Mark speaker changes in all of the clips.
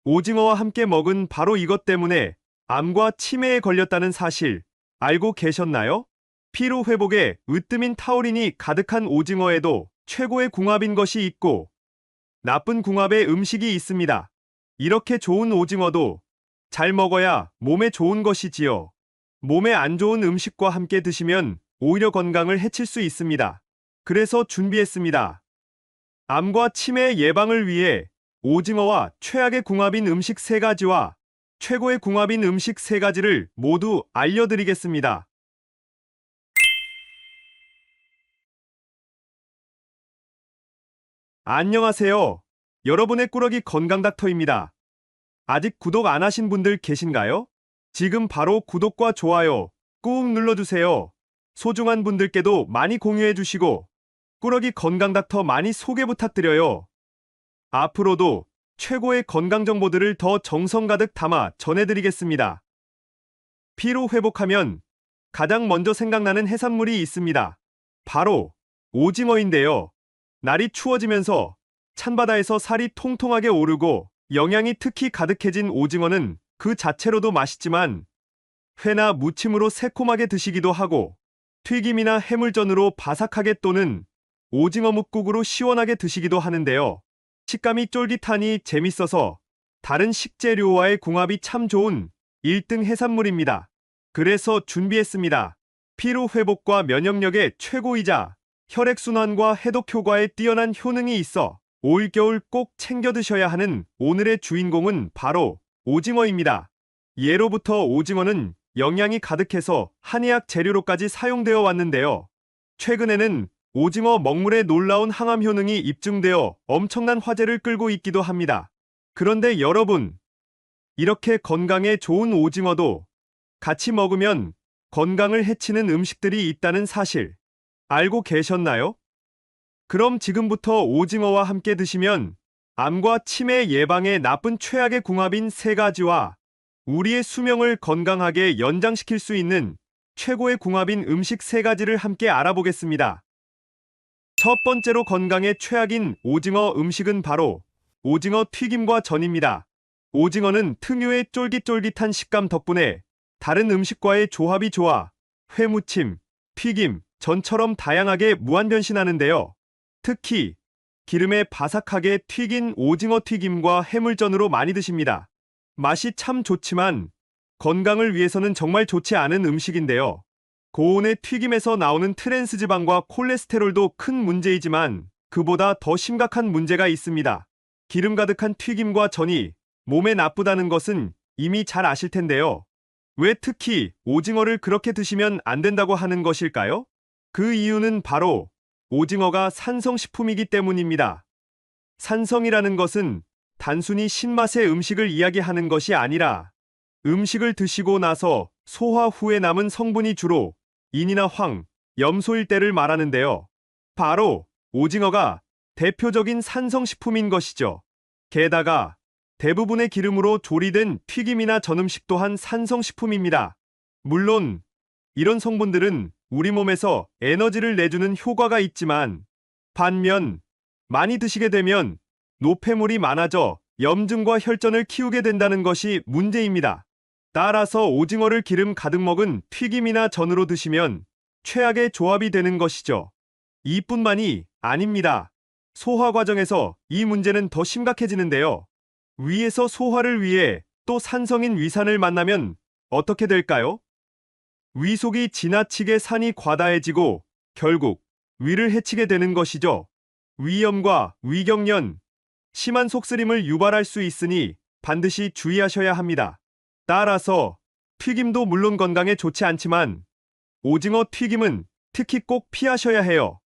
Speaker 1: 오징어와 함께 먹은 바로 이것 때문에 암과 치매에 걸렸다는 사실 알고 계셨나요? 피로 회복에 으뜸인 타우린이 가득한 오징어에도 최고의 궁합인 것이 있고 나쁜 궁합의 음식이 있습니다. 이렇게 좋은 오징어도 잘 먹어야 몸에 좋은 것이지요. 몸에 안 좋은 음식과 함께 드시면 오히려 건강을 해칠 수 있습니다. 그래서 준비했습니다. 암과 치매 예방을 위해 오징어와 최악의 궁합인 음식 3가지와 최고의 궁합인 음식 3가지를 모두 알려드리겠습니다. 안녕하세요. 여러분의 꾸러기 건강닥터입니다. 아직 구독 안 하신 분들 계신가요? 지금 바로 구독과 좋아요 꾹 눌러주세요. 소중한 분들께도 많이 공유해주시고 꾸러기 건강닥터 많이 소개 부탁드려요. 앞으로도 최고의 건강 정보들을 더 정성 가득 담아 전해드리겠습니다. 피로 회복하면 가장 먼저 생각나는 해산물이 있습니다. 바로 오징어인데요. 날이 추워지면서 찬바다에서 살이 통통하게 오르고 영양이 특히 가득해진 오징어는 그 자체로도 맛있지만 회나 무침으로 새콤하게 드시기도 하고 튀김이나 해물전으로 바삭하게 또는 오징어 묵국으로 시원하게 드시기도 하는데요. 식감이 쫄깃하니 재밌어서 다른 식재료와의 궁합이 참 좋은 1등 해산물입니다. 그래서 준비했습니다. 피로 회복과 면역력의 최고이자 혈액순환과 해독 효과에 뛰어난 효능이 있어 올겨울 꼭 챙겨 드셔야 하는 오늘의 주인공은 바로 오징어입니다. 예로부터 오징어는 영양이 가득해서 한의학 재료로까지 사용되어 왔는데요. 최근에는 오징어 먹물의 놀라운 항암 효능이 입증되어 엄청난 화제를 끌고 있기도 합니다. 그런데 여러분, 이렇게 건강에 좋은 오징어도 같이 먹으면 건강을 해치는 음식들이 있다는 사실 알고 계셨나요? 그럼 지금부터 오징어와 함께 드시면 암과 치매 예방에 나쁜 최악의 궁합인 3가지와 우리의 수명을 건강하게 연장시킬 수 있는 최고의 궁합인 음식 3가지를 함께 알아보겠습니다. 첫 번째로 건강에 최악인 오징어 음식은 바로 오징어 튀김과 전입니다. 오징어는 특유의 쫄깃쫄깃한 식감 덕분에 다른 음식과의 조합이 좋아 회무침, 튀김, 전처럼 다양하게 무한변신하는데요. 특히 기름에 바삭하게 튀긴 오징어 튀김과 해물전으로 많이 드십니다. 맛이 참 좋지만 건강을 위해서는 정말 좋지 않은 음식인데요. 고온의 튀김에서 나오는 트랜스지방과 콜레스테롤도 큰 문제이지만 그보다 더 심각한 문제가 있습니다. 기름 가득한 튀김과 전이 몸에 나쁘다는 것은 이미 잘 아실 텐데요. 왜 특히 오징어를 그렇게 드시면 안 된다고 하는 것일까요? 그 이유는 바로 오징어가 산성식품이기 때문입니다. 산성이라는 것은 단순히 신맛의 음식을 이야기하는 것이 아니라 음식을 드시고 나서 소화 후에 남은 성분이 주로 인이나 황, 염소일 때를 말하는데요. 바로 오징어가 대표적인 산성식품인 것이죠. 게다가 대부분의 기름으로 조리된 튀김이나 전음식 또한 산성식품입니다. 물론 이런 성분들은 우리 몸에서 에너지를 내주는 효과가 있지만 반면 많이 드시게 되면 노폐물이 많아져 염증과 혈전을 키우게 된다는 것이 문제입니다. 따라서 오징어를 기름 가득 먹은 튀김이나 전으로 드시면 최악의 조합이 되는 것이죠. 이뿐만이 아닙니다. 소화 과정에서 이 문제는 더 심각해지는데요. 위에서 소화를 위해 또 산성인 위산을 만나면 어떻게 될까요? 위 속이 지나치게 산이 과다해지고 결국 위를 해치게 되는 것이죠. 위염과 위경련, 심한 속쓰림을 유발할 수 있으니 반드시 주의하셔야 합니다. 따라서 튀김도 물론 건강에 좋지 않지만 오징어 튀김은 특히 꼭 피하셔야 해요.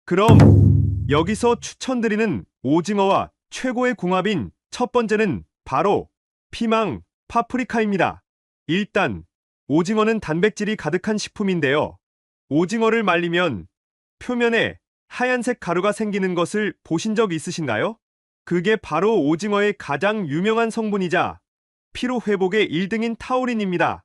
Speaker 1: 그럼 여기서 추천드리는 오징어와 최고의 궁합인 첫 번째는 바로 피망, 파프리카입니다. 일단 오징어는 단백질이 가득한 식품인데요. 오징어를 말리면 표면에 하얀색 가루가 생기는 것을 보신 적 있으신가요? 그게 바로 오징어의 가장 유명한 성분이자 피로 회복의 1등인 타우린입니다.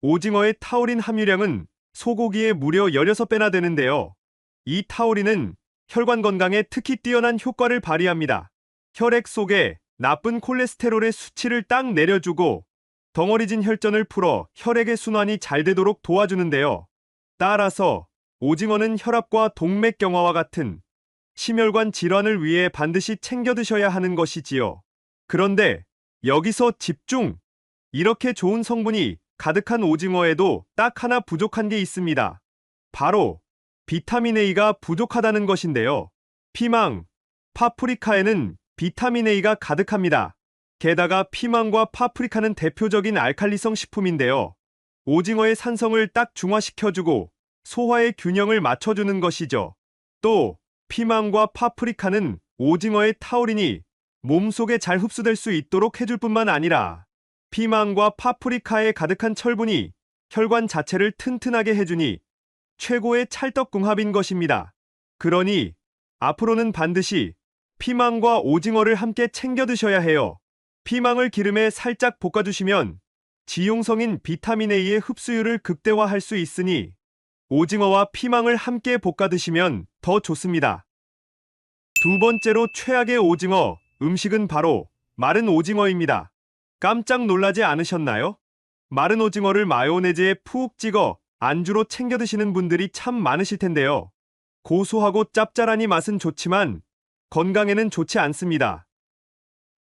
Speaker 1: 오징어의 타우린 함유량은 소고기의 무려 16배나 되는데요. 이 타우린은 혈관 건강에 특히 뛰어난 효과를 발휘합니다. 혈액 속에 나쁜 콜레스테롤의 수치를 딱 내려주고 덩어리진 혈전을 풀어 혈액의 순환이 잘 되도록 도와주는데요. 따라서 오징어는 혈압과 동맥경화와 같은 심혈관 질환을 위해 반드시 챙겨 드셔야 하는 것이지요. 그런데 여기서 집중! 이렇게 좋은 성분이 가득한 오징어에도 딱 하나 부족한 게 있습니다. 바로 비타민 A가 부족하다는 것인데요. 피망, 파프리카에는 비타민 A가 가득합니다. 게다가 피망과 파프리카는 대표적인 알칼리성 식품인데요. 오징어의 산성을 딱 중화시켜주고 소화의 균형을 맞춰주는 것이죠. 또 피망과 파프리카는 오징어의 타우린이 몸속에 잘 흡수될 수 있도록 해줄 뿐만 아니라 피망과 파프리카에 가득한 철분이 혈관 자체를 튼튼하게 해주니 최고의 찰떡궁합인 것입니다. 그러니 앞으로는 반드시 피망과 오징어를 함께 챙겨 드셔야 해요. 피망을 기름에 살짝 볶아주시면 지용성인 비타민 A의 흡수율을 극대화할 수 있으니 오징어와 피망을 함께 볶아 드시면 더 좋습니다. 두 번째로 최악의 오징어 음식은 바로 마른 오징어입니다. 깜짝 놀라지 않으셨나요? 마른 오징어를 마요네즈에 푹 찍어 안주로 챙겨 드시는 분들이 참 많으실 텐데요. 고소하고 짭짤하니 맛은 좋지만 건강에는 좋지 않습니다.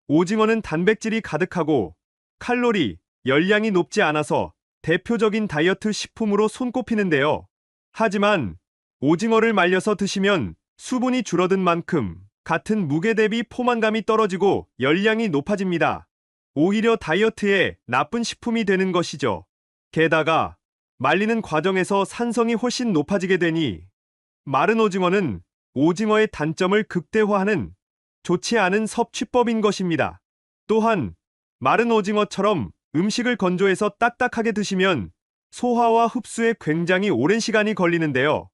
Speaker 1: 오징어는 단백질이 가득하고 칼로리, 열량이 높지 않아서 대표적인 다이어트 식품으로 손꼽히는데요. 하지만 오징어를 말려서 드시면 수분이 줄어든 만큼 같은 무게 대비 포만감이 떨어지고 열량이 높아집니다. 오히려 다이어트에 나쁜 식품이 되는 것이죠. 게다가 말리는 과정에서 산성이 훨씬 높아지게 되니 마른 오징어는 오징어의 단점을 극대화하는 좋지 않은 섭취법인 것입니다. 또한 마른 오징어처럼 음식을 건조해서 딱딱하게 드시면 소화와 흡수에 굉장히 오랜 시간이 걸리는데요.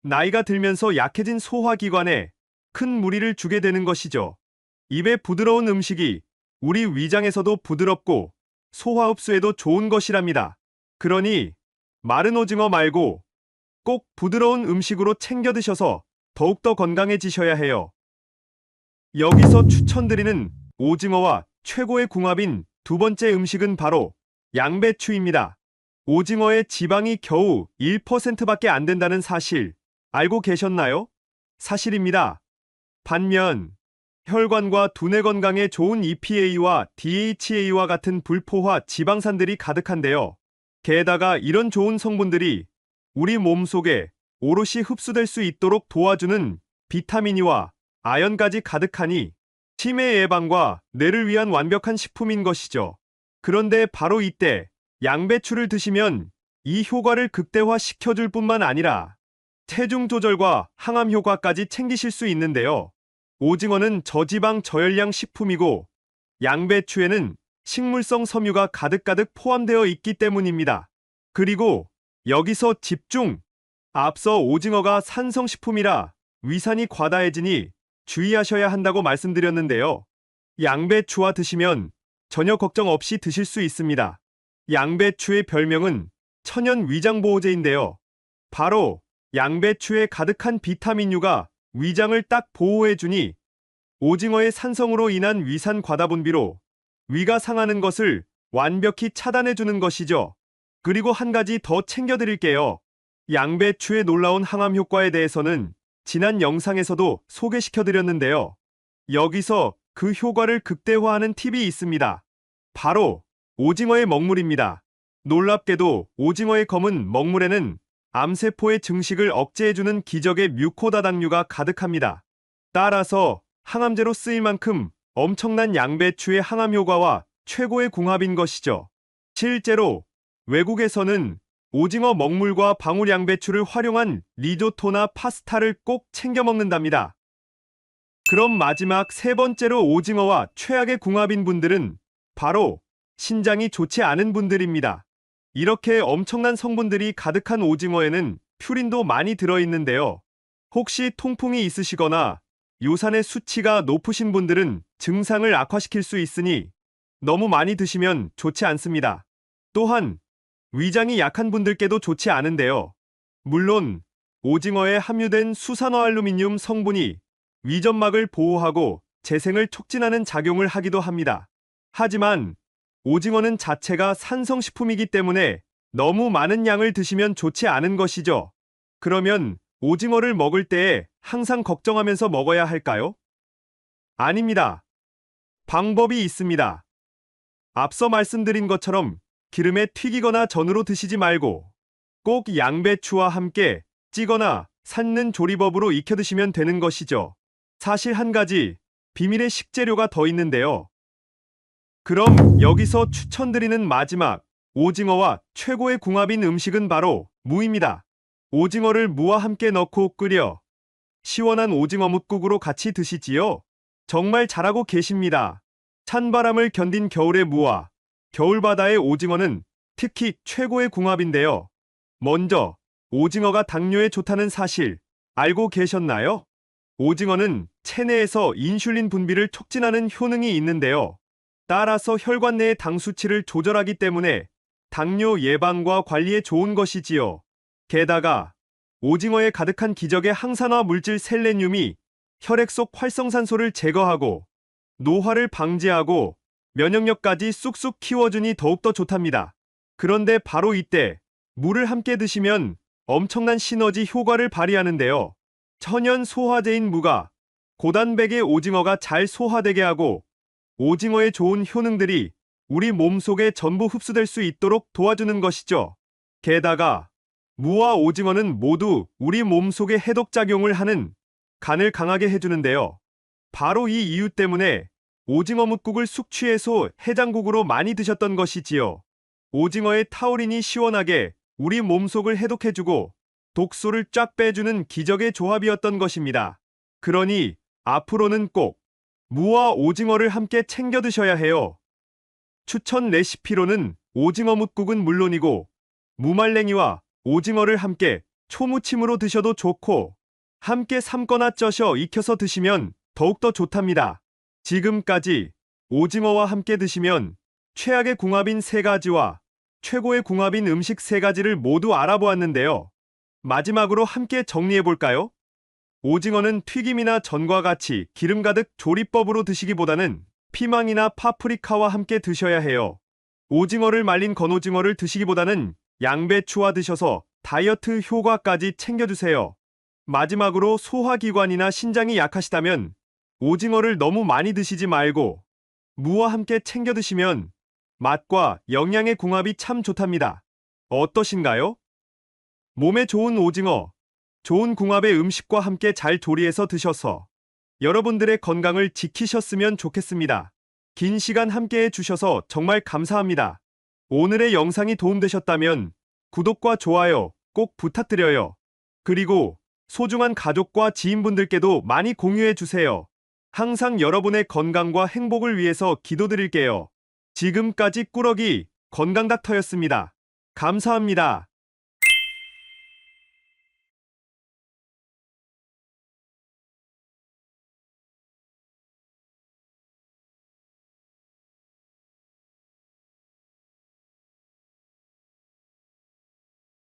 Speaker 1: 나이가 들면서 약해진 소화기관에 큰 무리를 주게 되는 것이죠. 입에 부드러운 음식이 우리 위장에서도 부드럽고 소화 흡수에도 좋은 것이랍니다. 그러니 마른 오징어 말고 꼭 부드러운 음식으로 챙겨 드셔서 더욱더 건강해지셔야 해요. 여기서 추천드리는 오징어와 최고의 궁합인 두 번째 음식은 바로 양배추입니다. 오징어의 지방이 겨우 1%밖에 안 된다는 사실 알고 계셨나요? 사실입니다. 반면 혈관과 두뇌 건강에 좋은 EPA와 DHA와 같은 불포화 지방산들이 가득한데요. 게다가 이런 좋은 성분들이 우리 몸속에 오롯이 흡수될 수 있도록 도와주는 비타민이와 아연까지 가득하니 치매 예방과 뇌를 위한 완벽한 식품인 것이죠. 그런데 바로 이때 양배추를 드시면 이 효과를 극대화시켜줄 뿐만 아니라 체중 조절과 항암 효과까지 챙기실 수 있는데요. 오징어는 저지방 저열량 식품이고 양배추에는 식물성 섬유가 가득가득 포함되어 있기 때문입니다. 그리고 여기서 집중! 앞서 오징어가 산성식품이라 위산이 과다해지니 주의하셔야 한다고 말씀드렸는데요. 양배추와 드시면 전혀 걱정 없이 드실 수 있습니다. 양배추의 별명은 천연 위장보호제인데요. 바로 양배추에 가득한 비타민유가 위장을 딱 보호해주니 오징어의 산성으로 인한 위산 과다 분비로 위가 상하는 것을 완벽히 차단해주는 것이죠. 그리고 한 가지 더 챙겨드릴게요. 양배추의 놀라운 항암 효과에 대해서는 지난 영상에서도 소개시켜드렸는데요. 여기서 그 효과를 극대화하는 팁이 있습니다. 바로 오징어의 먹물입니다. 놀랍게도 오징어의 검은 먹물에는 암세포의 증식을 억제해주는 기적의 뮤코다당류가 가득합니다. 따라서 항암제로 쓰일 만큼 엄청난 양배추의 항암 효과와 최고의 궁합인 것이죠. 실제로 외국에서는 오징어 먹물과 방울 양배추를 활용한 리조토나 파스타를 꼭 챙겨 먹는답니다. 그럼 마지막 세 번째로 오징어와 최악의 궁합인 분들은 바로 신장이 좋지 않은 분들입니다. 이렇게 엄청난 성분들이 가득한 오징어에는 퓨린도 많이 들어있는데요. 혹시 통풍이 있으시거나 요산의 수치가 높으신 분들은 증상을 악화시킬 수 있으니 너무 많이 드시면 좋지 않습니다. 또한 위장이 약한 분들께도 좋지 않은데요. 물론 오징어에 함유된 수산화알루미늄 성분이 위점막을 보호하고 재생을 촉진하는 작용을 하기도 합니다. 하지만 오징어는 자체가 산성식품이기 때문에 너무 많은 양을 드시면 좋지 않은 것이죠. 그러면 오징어를 먹을 때에 항상 걱정하면서 먹어야 할까요? 아닙니다. 방법이 있습니다. 앞서 말씀드린 것처럼 기름에 튀기거나 전으로 드시지 말고 꼭 양배추와 함께 찌거나 삶는 조리법으로 익혀 드시면 되는 것이죠. 사실 한 가지 비밀의 식재료가 더 있는데요. 그럼 여기서 추천드리는 마지막 오징어와 최고의 궁합인 음식은 바로 무입니다. 오징어를 무와 함께 넣고 끓여 시원한 오징어 뭇국으로 같이 드시지요. 정말 잘하고 계십니다. 찬바람을 견딘 겨울의 무와 겨울바다의 오징어는 특히 최고의 궁합인데요. 먼저 오징어가 당뇨에 좋다는 사실 알고 계셨나요? 오징어는 체내에서 인슐린 분비를 촉진하는 효능이 있는데요. 따라서 혈관 내의 당 수치를 조절하기 때문에 당뇨 예방과 관리에 좋은 것이지요. 게다가 오징어에 가득한 기적의 항산화 물질 셀레늄이 혈액 속 활성산소를 제거하고 노화를 방지하고 면역력까지 쑥쑥 키워주니 더욱더 좋답니다. 그런데 바로 이때 물을 함께 드시면 엄청난 시너지 효과를 발휘하는데요. 천연 소화제인 무가 고단백의 오징어가 잘 소화되게 하고 오징어의 좋은 효능들이 우리 몸속에 전부 흡수될 수 있도록 도와주는 것이죠. 게다가 무와 오징어는 모두 우리 몸속에 해독작용을 하는 간을 강하게 해주는데요. 바로 이 이유 때문에 오징어 뭇국을 숙취해소 해장국으로 많이 드셨던 것이지요. 오징어의 타우린이 시원하게 우리 몸속을 해독해주고 독소를 쫙 빼주는 기적의 조합이었던 것입니다. 그러니 앞으로는 꼭 무와 오징어를 함께 챙겨 드셔야 해요. 추천 레시피로는 오징어 뭇국은 물론이고 무말랭이와 오징어를 함께 초무침으로 드셔도 좋고 함께 삶거나 쪄서 익혀서 드시면 더욱더 좋답니다. 지금까지 오징어와 함께 드시면 최악의 궁합인 세 가지와 최고의 궁합인 음식 세 가지를 모두 알아보았는데요. 마지막으로 함께 정리해볼까요? 오징어는 튀김이나 전과 같이 기름 가득 조리법으로 드시기보다는 피망이나 파프리카와 함께 드셔야 해요. 오징어를 말린 건오징어를 드시기보다는 양배추와 드셔서 다이어트 효과까지 챙겨주세요. 마지막으로 소화기관이나 신장이 약하시다면 오징어를 너무 많이 드시지 말고 무와 함께 챙겨 드시면 맛과 영양의 궁합이 참 좋답니다. 어떠신가요? 몸에 좋은 오징어, 좋은 궁합의 음식과 함께 잘 조리해서 드셔서 여러분들의 건강을 지키셨으면 좋겠습니다. 긴 시간 함께 해주셔서 정말 감사합니다. 오늘의 영상이 도움되셨다면 구독과 좋아요 꼭 부탁드려요. 그리고 소중한 가족과 지인분들께도 많이 공유해주세요. 항상 여러분의 건강과 행복을 위해서 기도드릴게요. 지금까지 꾸러기 건강닥터였습니다. 감사합니다.